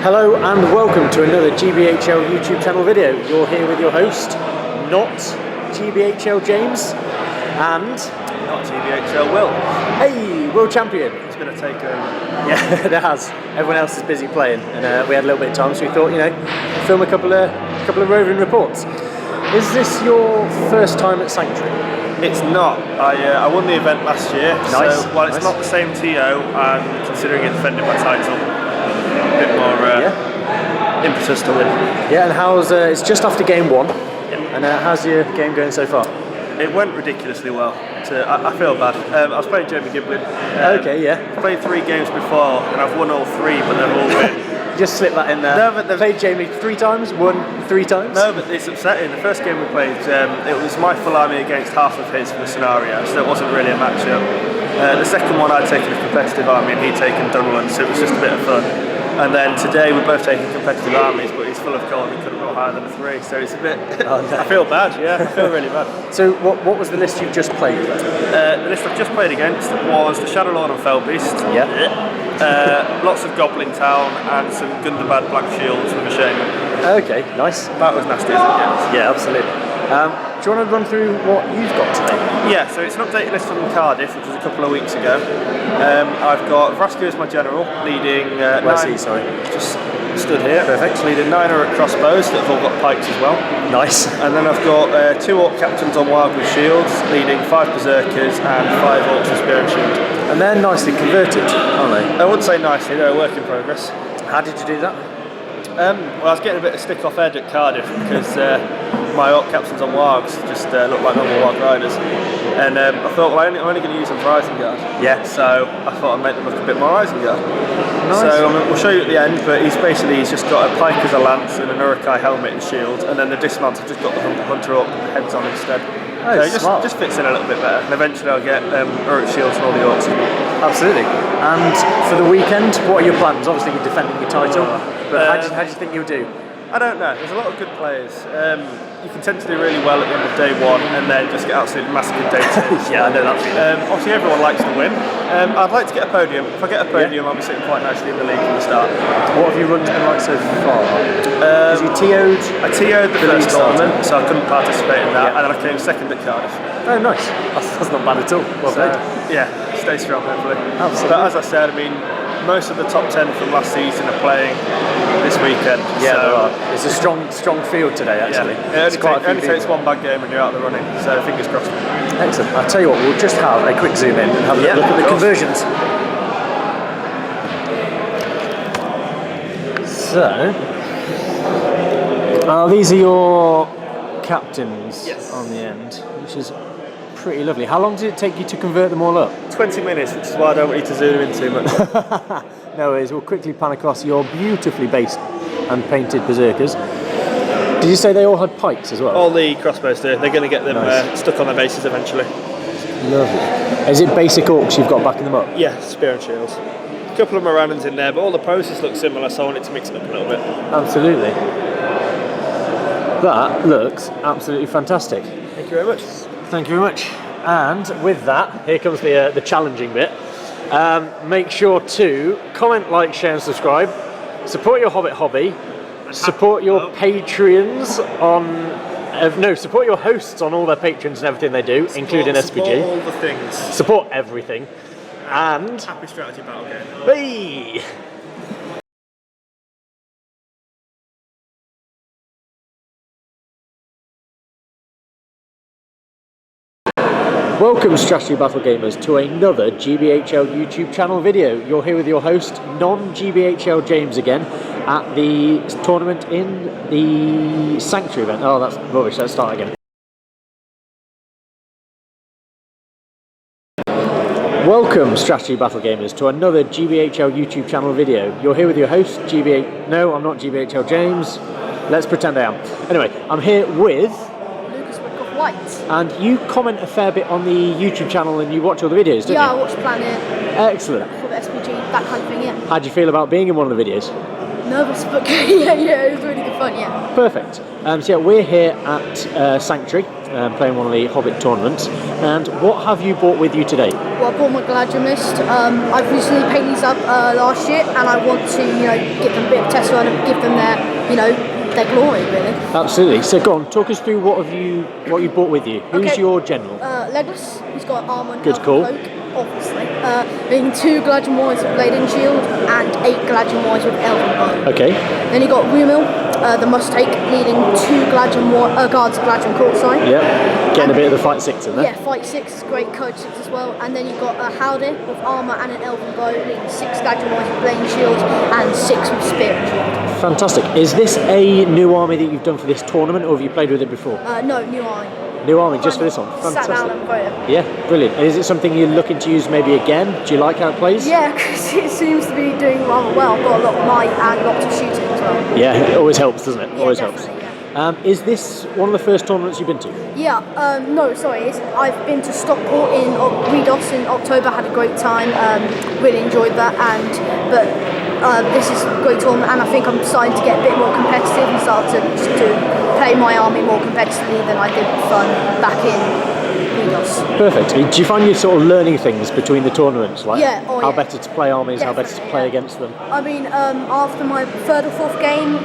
Hello and welcome to another GBHL YouTube channel video. You're here with your host, not GBHL James, and... not GBHL Will. Hey, world champion. It's going to take over. Yeah, it has. Everyone else is busy playing, and we had a little bit of time, so we thought, film a couple of roving reports. Is this your first time at Sanctuary? It's not. I won the event last year, nice. So while it's not the same TO, and considering it defended my title, a bit more impetus to win. Yeah, and how's it's just after game one, Yeah. and how's your game going so far? It went ridiculously well. I feel bad. I was playing Jamie Giblin. Okay, yeah. I've played 3 games before, and I've won all 3, but they've all been. Just slip that in there. No, but they've played Jamie 3 times, won 3 times. No, but it's upsetting. The first game we played, it was my full army against half of his for the scenario, so it wasn't really a match-up. The second one I'd taken a competitive army and he'd taken Dunland, so it was just a bit of fun. And then today we're both taking competitive armies, but he's full of gold and couldn't roll higher than a 3, so it's a bit... Oh, no. I feel bad, yeah, I feel really bad. So what was the list you've just played? The list I've just played against was the Shadowlord and Felbeast. Yeah. Lots of Goblin Town and some Gundabad Black Shields with a Shaman. Okay, nice. That was nasty, isn't it? Yeah, absolutely. Do you want to run through what you've got today? Yeah, so it's an updated list from Cardiff, which was a couple of weeks ago. I've got Vraska as my general, leading... Where's he, sorry? Just stood here. Perfect. Leading 9 at crossbows that have all got pikes as well. Nice. And then I've got 2 Orc Captains on wild with shields, leading 5 Berserkers and 5 Orcs with spear and shield. And they're nicely converted, aren't they? I wouldn't say nicely, they're a work in progress. How did you do that? Well, I was getting a bit of stick off Ed at Cardiff because my Orc Captains on Wargs just look like normal Warg Riders. And I thought, well, I'm only going to use them for Isengard. Yeah. So I thought I'd make them look a bit more Isengard. Nice. So we'll show you at the end, but he's just got a pike as a lance and an Uruk-hai helmet and shield, and then the dismount I've just got the Hunter Orc heads on instead. Oh, so it just fits in a little bit better, and eventually I'll get Uruk shields for all the Orcs. Absolutely. And for the weekend, what are your plans? Obviously you're defending your title, but how do you think you'll do? I don't know, there's a lot of good players. You can tend to do really well at the end of day 1 and then just get absolutely massacred day 2. Yeah, I know that feeling. Obviously everyone likes to win. I'd like to get a podium. If I get a podium, I'll be sitting quite nicely in the league from the start. What have your runs been like so far? Because you TO'd... I TO'd the first tournament, so I couldn't participate in that, Yeah. and then I came second at Cardiff. Oh, nice. That's not bad at all. Well played. Yeah, stay strong hopefully. Absolutely. But as I said, I mean, most of the top 10 from last season are playing this weekend. Yeah, so, there are. It's a strong field today, actually. Yeah. It only takes one bad game and you're out of the running, so fingers crossed. Excellent. I'll tell you what, we'll just have a quick zoom in and have a look at the conversions. So, these are your captains on the end, which is pretty lovely. How long did it take you to convert them all up? 20 minutes, which is why I don't want you to zoom in too much. No worries, we'll quickly pan across your beautifully based and painted berserkers. Did you say they all had pikes as well? All the crossbows do. They're going to get them stuck on their bases eventually. Lovely. Is it basic orcs you've got backing them up? Yeah, spear and shields. A couple of Morannons in there, but all the poses look similar, so I wanted to mix it up a little bit. Absolutely. That looks absolutely fantastic. Thank you very much. Thank you very much. And with that, here comes the challenging bit. Make sure to comment, like, share and subscribe. Support your Hobbit hobby. Support your Patreons on... support your hosts on all their Patreons and everything they do, including SPG. Support all the things. Support everything. And... happy strategy battle game. Hey! Welcome, Strategy Battle Gamers, to another GBHL YouTube channel video. You're here with your host, non-GBHL James again, at the tournament in the Sanctuary event. Oh, that's rubbish, let's start again. Welcome, Strategy Battle Gamers, to another GBHL YouTube channel video. You're here with your host, No, I'm not GBHL James. Let's pretend I am. Anyway, I'm here with... White. And you comment a fair bit on the YouTube channel and you watch all the videos, don't you? Yeah, I watch Planet. Excellent. SPG, that kind of thing, yeah. How do you feel about being in one of the videos? Nervous, but yeah, it was really good fun, yeah. Perfect. So yeah, we're here at Sanctuary. playing one of the Hobbit tournaments. And what have you brought with you today? Well, I bought my Galadriel list. I've recently painted these up last year, and I want to, give them a bit of test run and give them their, their glory, really. Absolutely. So go on, talk us through what you brought with you. Who's your general? Legolas. He's got armor and Good elven call. cloak, obviously. Then 2 Galadriel warriors with blade and shield, and 8 Galadriel warriors with elven bow. Okay. Then you got Rumil, the must-take, leading 2 Galadriel guards of Galadriel courtside. Yep. Getting a bit of the fight 6 in there. Yeah, fight 6 is great, coach 6 as well. And then you've got Howdy with armour and an elven bow, leading 6 Galadriel warriors with blade and shield, and 6 with spear and shield. Fantastic. Is this a new army that you've done for this tournament, or have you played with it before? No, new army. New army just for this one. Sat down Fantastic. and voted. Yeah, brilliant. And is it something you're looking to use maybe again? Do you like how it plays? Yeah, because it seems to be doing rather well. Got a lot of might and lots of shooting as well. Yeah, it always helps, doesn't it? Yeah, Always definitely, helps. yeah. Is this one of the first tournaments you've been to? Yeah, no, sorry. I've been to Stockport in Redos in October. Had a great time. Really enjoyed that. But this is a great tournament, and I think I'm starting to get a bit more competitive and start to play my army more competitively than I did fun back in Redos. Perfect. Do you find you're sort of learning things between the tournaments, like how yeah. better to play armies, how better to Definitely, play yeah. against them? I mean, after my 3rd or 4th game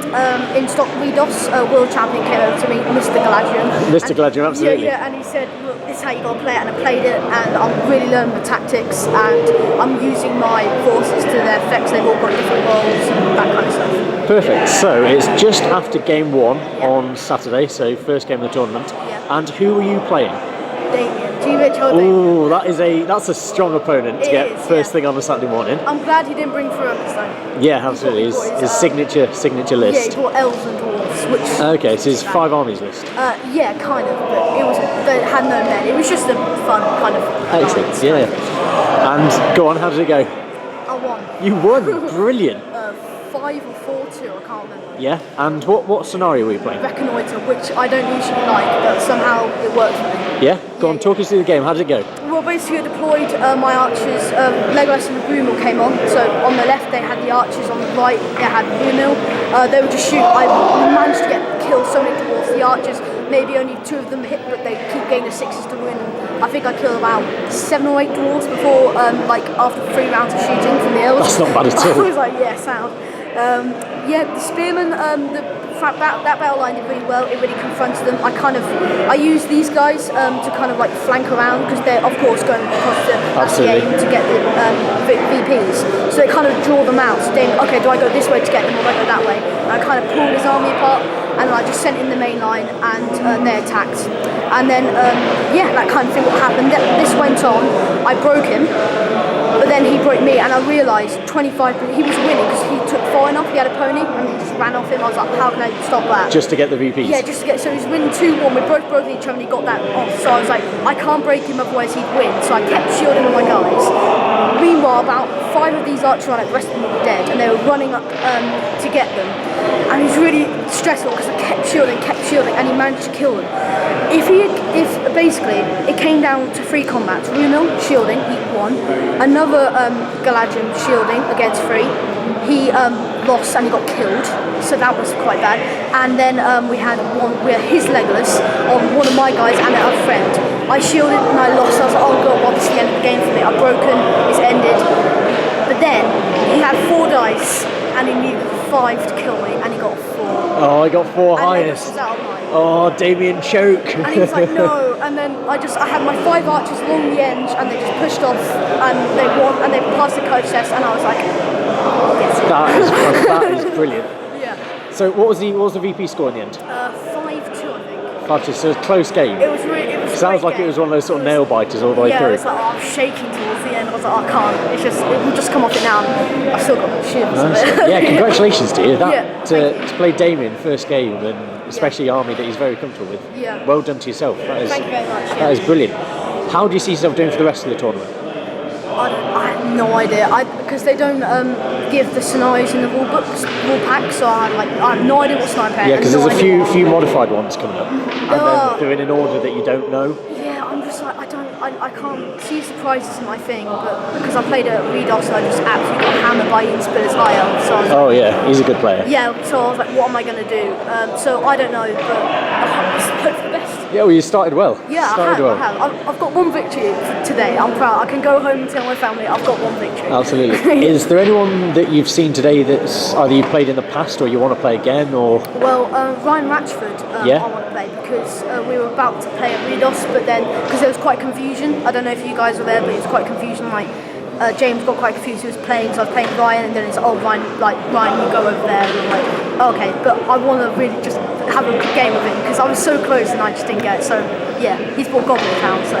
in Redos, world champion came over to me, Mr. Galadriel. Mr. Galadriel, absolutely. Yeah, and he said, look, this is how you got to play it, and I played it, and I'm really learning the tactics, and I'm using my forces to their effects. They've all got different roles and that kind of stuff. Perfect. So it's just after game 1 on Saturday, so first game of the tournament. Yeah. And who are you playing? Damien, GBHL Damien. Oh, that's a strong opponent to It get is, first yeah. thing on a Saturday morning. I'm glad he didn't bring through this time. Yeah, absolutely. His signature Yeah, list. he brought elves and dwarves, which... Okay, so his 5 armies list. Yeah, kind of, but they had no men. It was just a fun kind of... Excellent. night. Yeah. And go on, how did it go? I won. You won. Brilliant. 5 or 4-2, I can't remember. Yeah. And what scenario were you playing? Reconnoiter, which I don't usually like, but somehow it worked for me. Yeah. Go on, talk us through the game. How did it go? Well, basically I deployed my archers. Legolas and Rumil came on. So on the left they had the archers, on the right they had Rumil. They would just shoot. I managed to kill so many dwarves. The archers, maybe only 2 of them hit, but they keep getting the 6s to win. I think I killed about 7 or 8 dwarves before, after 3 rounds of shooting from the elves. That's not bad at all. I was like, yeah, sound. The spearmen, that battle line did really well. It really confronted them. I used these guys to kind of like flank around because they're of course going across the game to get the VPs. So they kind of draw them out. So then, okay, do I go this way to get them or do I go that way? And I kind of pulled his army apart and I just sent in the main line and they attacked. And then that kind of thing what happened. This went on. I broke him. But then he broke me, and I realised he was winning because he took far enough. He had a pony, and he just ran off him. I was like, how can I stop that? Just to get the VPs? Yeah, just to get. So he was winning 2-1. We both broke each other, and he got that off. So I was like, I can't break him, otherwise he'd win. So I kept shielding all my guys. Meanwhile, about 5 of these archers ran out, the rest of them were dead, and they were running up to get them. And it was really stressful because I kept shielding, and he managed to kill them. If basically it came down to 3 combats, Rumil shielding, he won. Another Galadriel shielding against 3. He lost and he got killed, so that was quite bad. And then we had his Legolas on one of my guys and a friend. I shielded and I lost. I was like, oh god, well, this is the end of the game for me. I've broken, it's ended. But then he had 4 dice and he needed 5 to kill me, and he got 4. Oh, I got 4 and highest. Legolas was out of mine. Oh, Damien choke. And he was like, no. And then I had my 5 archers along the end, and they just pushed off, and they won, and they passed the coach test, and I was like, yes. That is brilliant. Yeah. So what was the VP score in the end? 5-2, I think. 5-2. So it was a close game. It was really. It was Sounds great like it was game. one of those sort of nail biters all the way Yeah, through. it was like, I was shaking towards the end. I was like, I can't. It will just come off it now. I've still got the shivers. Nice. Yeah, congratulations to you. Yeah, To play Damien first game, and especially army that he's very comfortable with. Yeah. Well done to yourself. Thank you very much. That is brilliant. How do you see yourself doing for the rest of the tournament? I have no idea. Because they don't give the scenarios in the rule pack, so I have no idea what scenario pack. Yeah, because there's a few modified ones coming up, and are. then they're in an order that you don't know. Yeah, I'm just like, I can't see surprises in my thing, but because I played at Redos, I just absolutely got hammered by Ian Spiller's higher. So I was like, Oh yeah, he's a good player. yeah, so I was like, what am I going to do? So I don't know, but I hope for the best. Yeah, well, you started well. Yeah, I have. I've got one victory today. I'm proud. I can go home and tell my family I've got one victory. Absolutely. Is there anyone that you've seen today that's either you played in the past or you want to play again, or? Well, Ryan Ratchford, Yeah? I want to play because we were about to play at Redos, but then because there was quite confusion. I don't know if you guys were there, but it was quite confusion. Like James got quite confused. He was playing, so I was playing Ryan, and then it's Ryan, you go over there. And I'm like, okay, but I want to really just have a good game with him because I was so close and I just didn't get it. So yeah, he's brought Goblin Town. So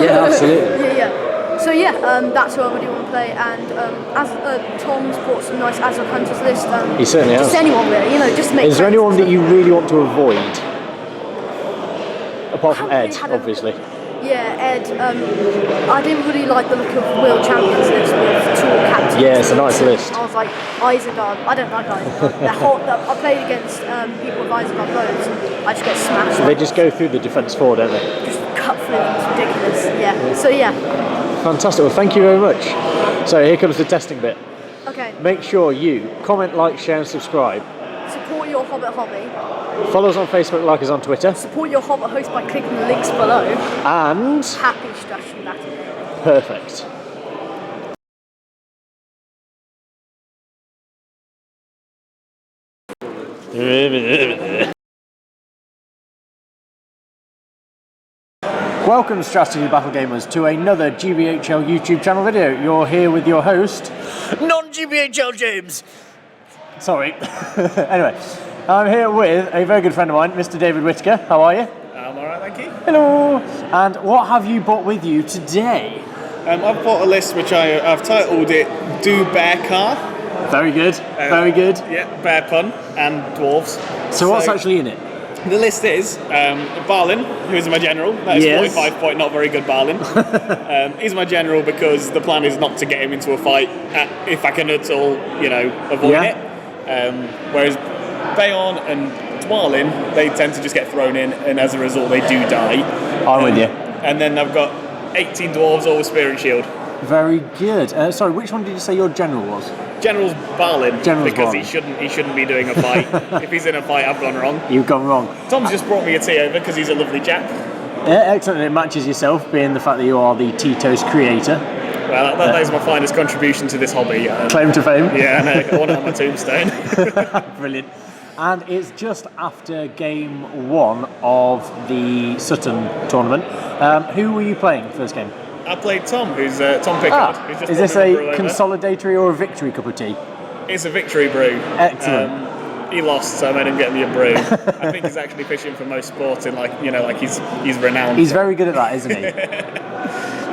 Yeah, absolutely. yeah. So yeah, that's who I really want to play. And as Tom's brought some nice Azure Hunters list. He certainly has. Just anyone really, just to make. Is there anyone that you really want to avoid? Apart from Ed, Really obviously. Yeah, Ed. I didn't really like the look of World Champions list with two captains. Yeah, it's a nice list. I was like, Isengard. I don't like Isengard. I played against people with Isengard loads, and I just get smashed. They just go through the defence 4, don't they? Just cut through them. It's ridiculous. Yeah. So yeah. Fantastic. Well, thank you very much. So here comes the testing bit. Okay. Make sure you comment, like, share, and subscribe. Support your Hobbit hobby. Follow us on Facebook, like us on Twitter. Support your Hobbit host by clicking the links below. And Happy strategy battle. perfect. Welcome, Strategy Battle Gamers, to another GBHL YouTube channel video. You're here with your host, non-GBHL James. Sorry. Anyway, I'm here with a very good friend of mine, Mr. David Whittaker. How are you? I'm alright, thank you. Hello. And what have you brought with you today? I've bought a list which I've titled it Do Bear Car. Very good. Very good. Yeah, Bear Pun and Dwarves. So what's actually in it? The list is Balin, who is my general. That is Yes. 45 point, not very good Balin. He's my general because the plan is not to get him into a fight if I can at all, avoid it. Whereas Bayon and Dwalin, they tend to just get thrown in, and as a result, they do die. I'm with you. And then I've got 18 dwarves, all with spear and shield. Very good. Sorry, which one did you say your general was? General's Balin, General's because Balin. he shouldn't be doing a fight. If he's in a fight, I've gone wrong. You've gone wrong. Tom's just brought me a tea over because he's a lovely chap. Yeah, excellent. It matches yourself, being the fact that you are the Tito's creator. Well, that is my finest contribution to this hobby. Claim to fame. Yeah, I know. I want it on my tombstone. Brilliant. And it's just after game 1 of the Sutton tournament. Who were you playing first game? I played Tom, who's Tom Pickard. Who's just Is this brought me a brew over. consolidatory or a victory cup of tea? It's a victory brew. Excellent. He lost, so I made him get me a brew. I think he's actually fishing for most sports, and he's renowned. He's very good at that, isn't he?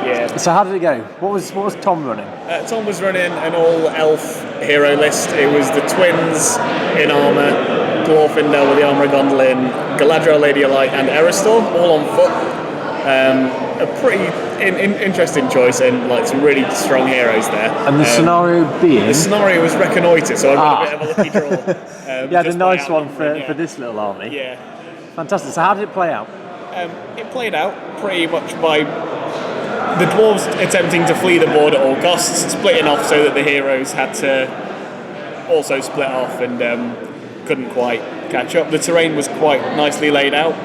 Yeah. So how did it go? What was Tom running? Tom was running an all-elf hero list. It was the twins in armour, Glorfindel with the armour gondolin, Galadriel, Lady of Light, and Eristor, all on foot. A pretty interesting choice, and some really strong heroes there. And the scenario being? The scenario was Reconnoitre, so I got a bit of a lucky draw. You had a nice one for this little army. Yeah. Fantastic. So how did it play out? It played out pretty much by the dwarves attempting to flee the board at all costs, splitting off so that the heroes had to also split off and couldn't quite catch up. The terrain was quite nicely laid out,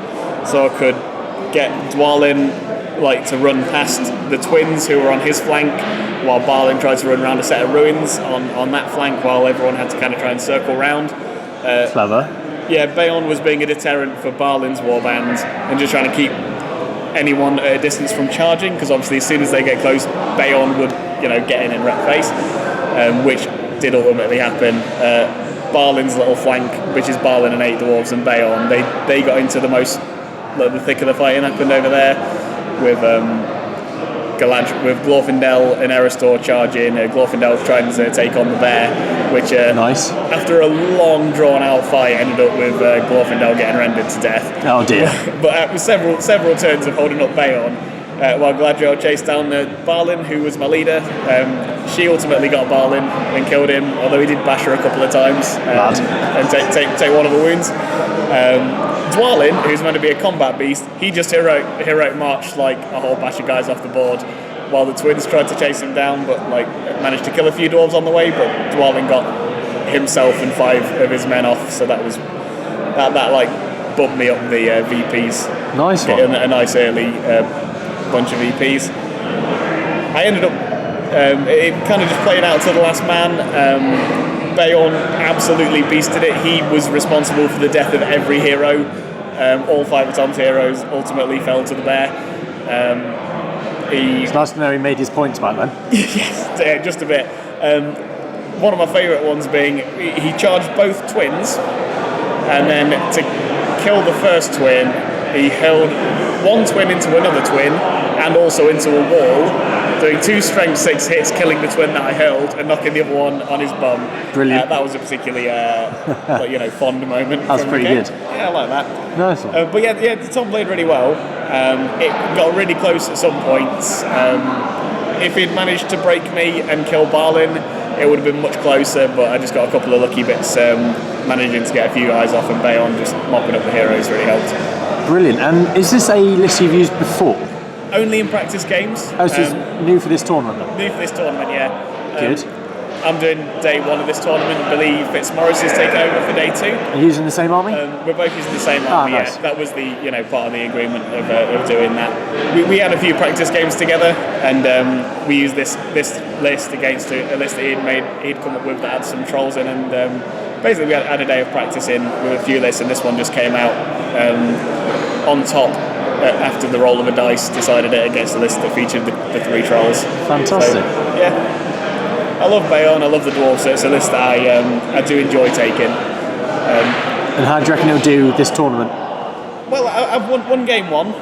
so I could get Dwalin to run past the twins who were on his flank, while Balin tried to run around a set of ruins on that flank, while everyone had to kind of try and circle round. Clever. Yeah, Bayon was being a deterrent for Balin's warband and just trying to keep anyone at a distance from charging, because obviously as soon as they get close, Bayon would get in and wreck face, which did ultimately happen. Balin's little flank, which is Balin and 8 dwarves and Bayon, they got into the thick of the fighting happened over there with Glorfindel and Eristor charging. Glorfindel trying to take on the bear, which nice. After a long drawn out fight ended up with Glorfindel getting rendered to death. Oh dear. But after several turns of holding up Bayon, while Galadriel chased down Balin, who was my leader, she ultimately got Balin and killed him, although he did bash her a couple of times and take one of the wounds. Dwalin, who's meant to be a combat beast, he just heroic marched a whole batch of guys off the board, while the twins tried to chase him down, but managed to kill a few dwarves on the way. But Dwalin got himself and 5 of his men off, so that was that bumped me up the VPs. Nice one. A nice early bunch of VPs. I ended up, it kind of just played out to the last man. Bayon absolutely beasted it. He was responsible for the death of every hero. All 5 of Tom's heroes ultimately fell to the bear. It's nice to know he made his points back then. Yes, yeah, just a bit. One of my favourite ones being he charged both twins, and then to kill the first twin, he hurled one twin into another twin and also into a wall, doing 2 strength 6 hits, killing the twin that I hurled and knocking the other one on his bum. Brilliant. That was a particularly fond moment. That's pretty good. good. Yeah, I like that. Nice one. But yeah, Tom played really well. It got really close at some points. If he'd managed to break me and kill Balin, it would have been much closer, but I just got a couple of lucky bits managing to get a few guys off, and Bayon just mopping up the heroes really helped. Brilliant. And is this a list you've used before? Only in practice games. Oh, so it's new for this tournament then? New for this tournament, yeah. Good. I'm doing day 1 of this tournament. I believe Fitzmaurice is taking over for day 2. Are you using the same army? We're both using the same army. Nice. Yeah. That was the part of the agreement of doing that. We had a few practice games together, and we used this list against a list that he'd come up with that had some trolls in, and basically we had a day of practice in with a few lists, and this one just came out on top. After the roll of a dice, decided it against the list that featured the 3 trolls. Fantastic. So, yeah. I love Bayon, I love the dwarves, so it's a list that I do enjoy taking. And how do you reckon it'll do this tournament? Well, I've won game 1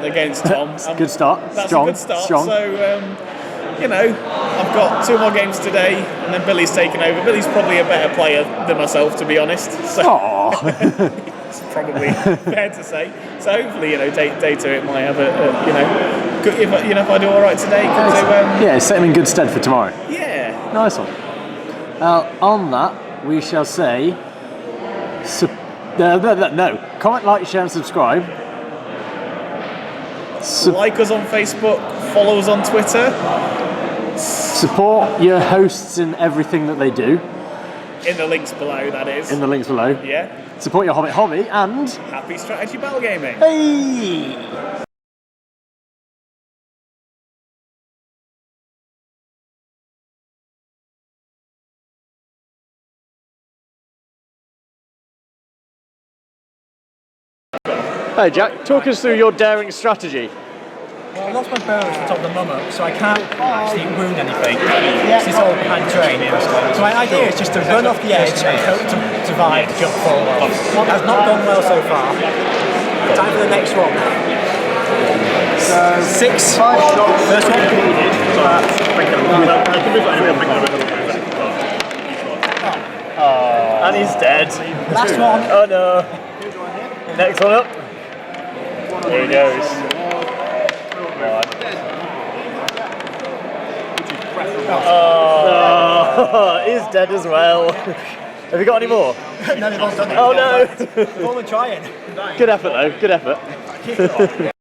against Tom. Good start. That's Strong. a good start. Strong. So, I've got 2 more games today, and then Billy's taken over. Billy's probably a better player than myself, to be honest. So Aww. it's probably fair to say. So hopefully, day 2 it might have good, if I do all right today. Yeah, set him in good stead for tomorrow. Yeah. Nice one. On that, we shall say, no, comment, like, share and subscribe. Like us on Facebook, follow us on Twitter. Support your hosts in everything that they do. In the links below, that is. In the links below. Yeah. Support your Hobbit hobby and... Happy strategy battle gaming. Hey! Hey Jack, talk us through your daring strategy. Well, I lost my bow at the top of the mummock, so I can't actually wound anything. It's all behind terrain. So my idea is just to run off the edge and hope to survive to jump forward. That's not gone well so far. Time for the next one. 6. First one. And he's dead. Last one. Oh no. Next one up. Here he goes. Oh, he's dead as well. Have you got any more? No, they've all done it. Oh no. They've all been trying. Good effort though, good effort.